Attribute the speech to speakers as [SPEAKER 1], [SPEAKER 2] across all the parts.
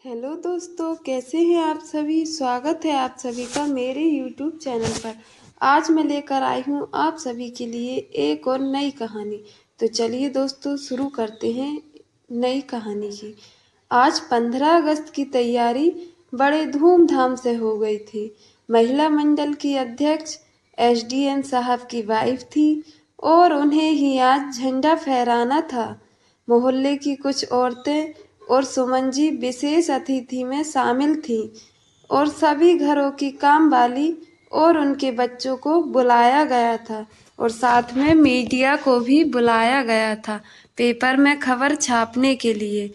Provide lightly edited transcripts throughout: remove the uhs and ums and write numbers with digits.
[SPEAKER 1] Hello दोस्तों, कैसे हैं आप सभी। स्वागत है आप सभी का मेरे यूट्यूब चैनल पर। आज मैं लेकर आई हूँ आप सभी के लिए एक और नई कहानी। तो चलिए दोस्तों, शुरू करते हैं नई कहानी की। आज 15 अगस्त की तैयारी बड़े धूमधाम से हो गई थी। महिला मंडल की अध्यक्ष एसडीएम साहब की वाइफ थी और उन्हें ही आज झंडा फहराना था। मोहल्ले की कुछ औरतें और सुमन जी विशेष अतिथि में शामिल थीं और सभी घरों की काम वाली और उनके बच्चों को बुलाया गया था और साथ में मीडिया को भी बुलाया गया था पेपर में खबर छापने के लिए।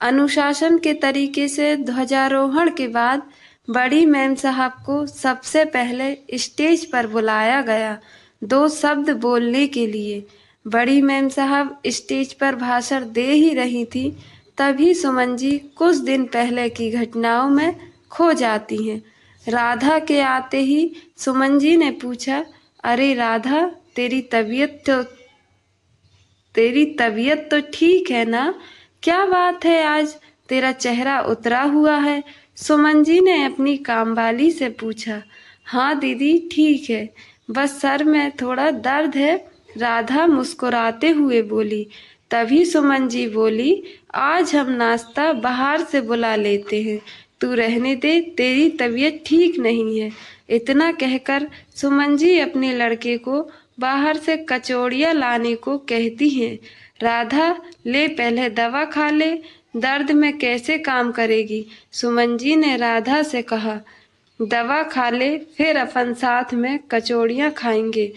[SPEAKER 1] अनुशासन के तरीके से ध्वजारोहण के बाद बड़ी मैम साहब को सबसे पहले स्टेज पर बुलाया गया 2 शब्द बोलने के लिए। बड़ी मैम साहब स्टेज पर भाषण दे ही रही थी, तभी सुमन जी कुछ दिन पहले की घटनाओं में खो जाती हैं। राधा के आते ही सुमन जी ने पूछा, अरे राधा, तेरी तबीयत तो ठीक है ना? क्या बात है, आज तेरा चेहरा उतरा हुआ है? सुमन जी ने अपनी कामवाली से पूछा। हाँ दीदी, ठीक है, बस सर में थोड़ा दर्द है, राधा मुस्कुराते हुए बोली। तभी सुमन जी बोली, आज हम नाश्ता बाहर से बुला लेते हैं, तू रहने दे, तेरी तबीयत ठीक नहीं है। इतना कहकर सुमन जी अपने लड़के को बाहर से कचौड़ियाँ लाने को कहती हैं। राधा, ले पहले दवा खा ले, दर्द में कैसे काम करेगी। सुमन जी ने राधा से कहा, दवा खा ले, फिर अपन साथ में कचौड़ियाँ खाएंगे।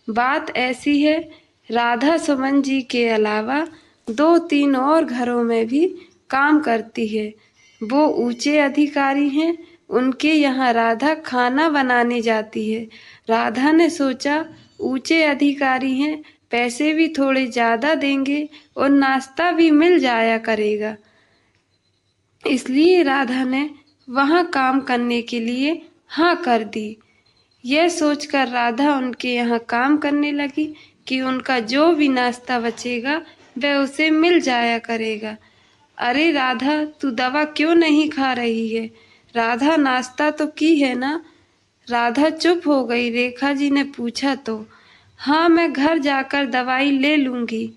[SPEAKER 1] बात ऐसी है, राधा सुमन जी के अलावा 2-3 और घरों में भी काम करती है। वो ऊंचे अधिकारी हैं, उनके यहाँ राधा खाना बनाने जाती है। राधा ने सोचा, ऊंचे अधिकारी हैं, पैसे भी थोड़े ज़्यादा देंगे और नाश्ता भी मिल जाया करेगा। इसलिए राधा ने वहाँ काम करने के लिए हाँ कर दी। यह सोचकर राधा उनके यहाँ काम करने लगी कि उनका जो भी नाश्ता बचेगा वह उसे मिल जाया करेगा। अरे राधा, तू दवा क्यों नहीं खा रही है? राधा, नाश्ता तो की है ना? राधा चुप हो गई। रेखा जी ने पूछा तो। हाँ, मैं घर जाकर दवाई ले लूंगी।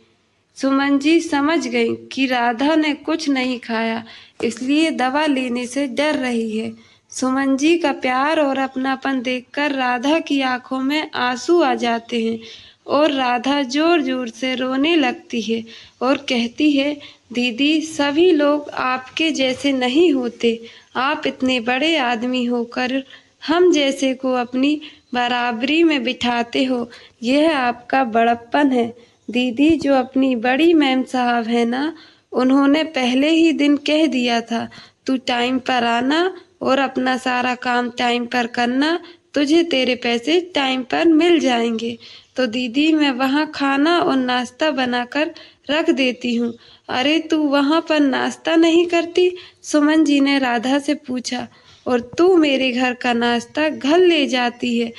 [SPEAKER 1] सुमन जी समझ गई कि राधा ने कुछ नहीं खाया, इसलिए दवा लेने से डर रही है। सुमन जी का प्यार और अपनापन देखकर राधा की आंखों में आंसू आ जाते हैं और राधा जोर जोर से रोने लगती है और कहती है, दीदी, सभी लोग आपके जैसे नहीं होते। आप इतने बड़े आदमी होकर हम जैसे को अपनी बराबरी में बिठाते हो, यह आपका बड़प्पन है। दीदी, जो अपनी बड़ी मैम साहब है ना, उन्होंने पहले ही दिन कह दिया था, तू टाइम पर आना और अपना सारा काम टाइम पर करना, तुझे तेरे पैसे टाइम पर मिल जाएंगे। तो दीदी, मैं वहाँ खाना और नाश्ता बनाकर रख देती हूँ। अरे तू वहाँ पर नाश्ता नहीं करती? सुमन जी ने राधा से पूछा। और तू मेरे घर का नाश्ता घर ले जाती है?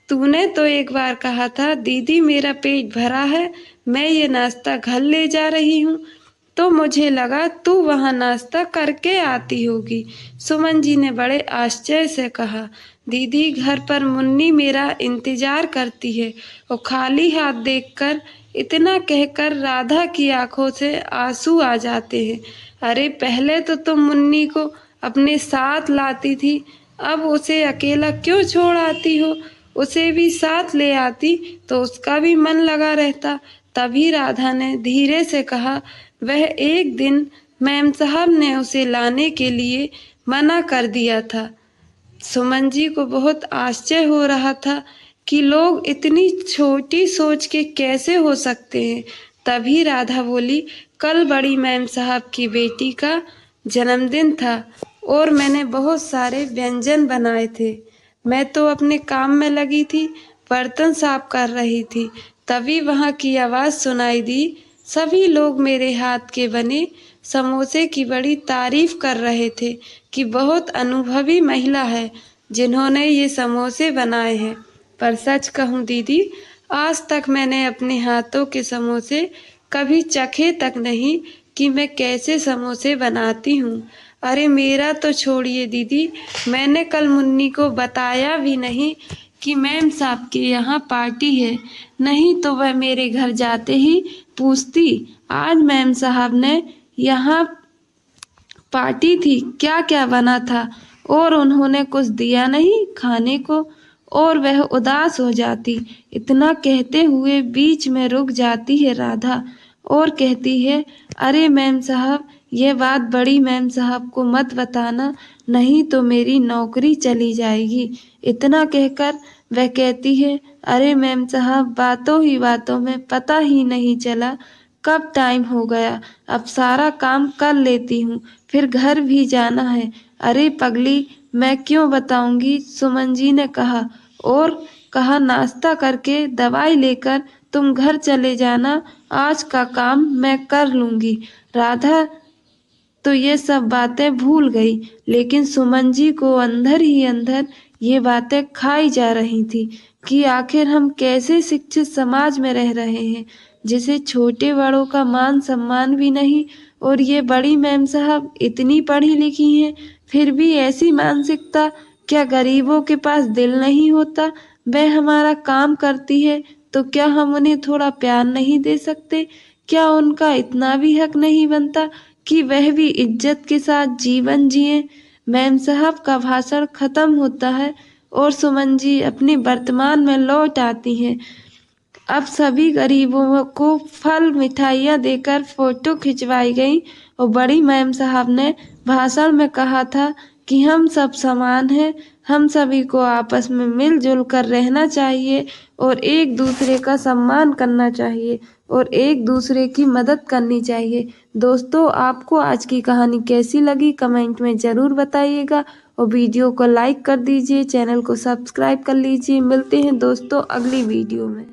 [SPEAKER 1] तूने तो एक बार कहा था, दीदी मेरा पेट भरा है, मैं ये नाश्ता घर ले जा रही हूँ, तो मुझे लगा तू वहाँ नाश्ता करके आती होगी। सुमन जी ने बड़े आश्चर्य से कहा, दीदी घर पर मुन्नी मेरा इंतजार करती है और खाली हाथ देखकर, इतना कहकर राधा की आंखों से आंसू आ जाते हैं। अरे पहले तो तुम मुन्नी को अपने साथ लाती थी, अब उसे अकेला क्यों छोड़ आती हो? उसे भी साथ ले आती तो उसका भी मन लगा रहता। तभी राधा ने धीरे से कहा, वह एक दिन मैम साहब ने उसे लाने के लिए मना कर दिया था। सुमन जी को बहुत आश्चर्य हो रहा था कि लोग इतनी छोटी सोच के कैसे हो सकते हैं। तभी राधा बोली, कल बड़ी मैम साहब की बेटी का जन्मदिन था और मैंने बहुत सारे व्यंजन बनाए थे। मैं तो अपने काम में लगी थी, बर्तन साफ कर रही थी, तभी वहाँ की आवाज़ सुनाई दी। सभी लोग मेरे हाथ के बने समोसे की बड़ी तारीफ कर रहे थे कि बहुत अनुभवी महिला है जिन्होंने ये समोसे बनाए हैं। पर सच कहूँ दीदी, आज तक मैंने अपने हाथों के समोसे कभी चखे तक नहीं कि मैं कैसे समोसे बनाती हूँ। अरे मेरा तो छोड़िए दीदी, मैंने कल मुन्नी को बताया भी नहीं कि मैम साहब के यहाँ पार्टी है, नहीं तो वह मेरे घर जाते ही पूछती आज मैम साहब ने यहाँ पार्टी थी, क्या क्या बना था और उन्होंने कुछ दिया नहीं खाने को, और वह उदास हो जाती। इतना कहते हुए बीच में रुक जाती है राधा और कहती है अरे मैम साहब, ये बात बड़ी मैम साहब को मत बताना, नहीं तो मेरी नौकरी चली जाएगी। इतना कहकर वह कहती है अरे मैम साहब, बातों ही बातों में पता ही नहीं चला कब टाइम हो गया, अब सारा काम कर लेती हूँ, फिर घर भी जाना है। अरे पगली, मैं क्यों बताऊंगी, सुमन जी ने कहा, और कहा नाश्ता करके दवाई लेकर तुम घर चले जाना, आज का काम मैं कर लूंगी। राधा तो ये सब बातें भूल गई, लेकिन सुमन जी को अंदर ही अंदर ये बातें खाई जा रही थी कि आखिर हम कैसे शिक्षित समाज में रह रहे हैं, जिसे छोटे बड़ों का मान सम्मान भी नहीं, और ये बड़ी मैम साहब इतनी पढ़ी लिखी हैं, फिर भी ऐसी मानसिकता। क्या गरीबों के पास दिल नहीं होता? वह हमारा काम करती है तो क्या हम उन्हें थोड़ा प्यार नहीं दे सकते? क्या उनका इतना भी हक नहीं बनता कि वह भी इज्जत के साथ जीवन जिए? मैम साहब का भाषण खत्म होता है और सुमन जी अपने वर्तमान में लौट आती हैं। अब सभी गरीबों को फल मिठाइयाँ देकर फोटो खिंचवाई गई और बड़ी मैम साहब ने भाषण में कहा था कि हम सब समान हैं, हम सभी को आपस में मिलजुल कर रहना चाहिए और एक दूसरे का सम्मान करना चाहिए और एक दूसरे की मदद करनी चाहिए। दोस्तों, आपको आज की कहानी कैसी लगी कमेंट में ज़रूर बताइएगा और वीडियो को लाइक कर दीजिए, चैनल को सब्सक्राइब कर लीजिए। मिलते हैं दोस्तों अगली वीडियो में।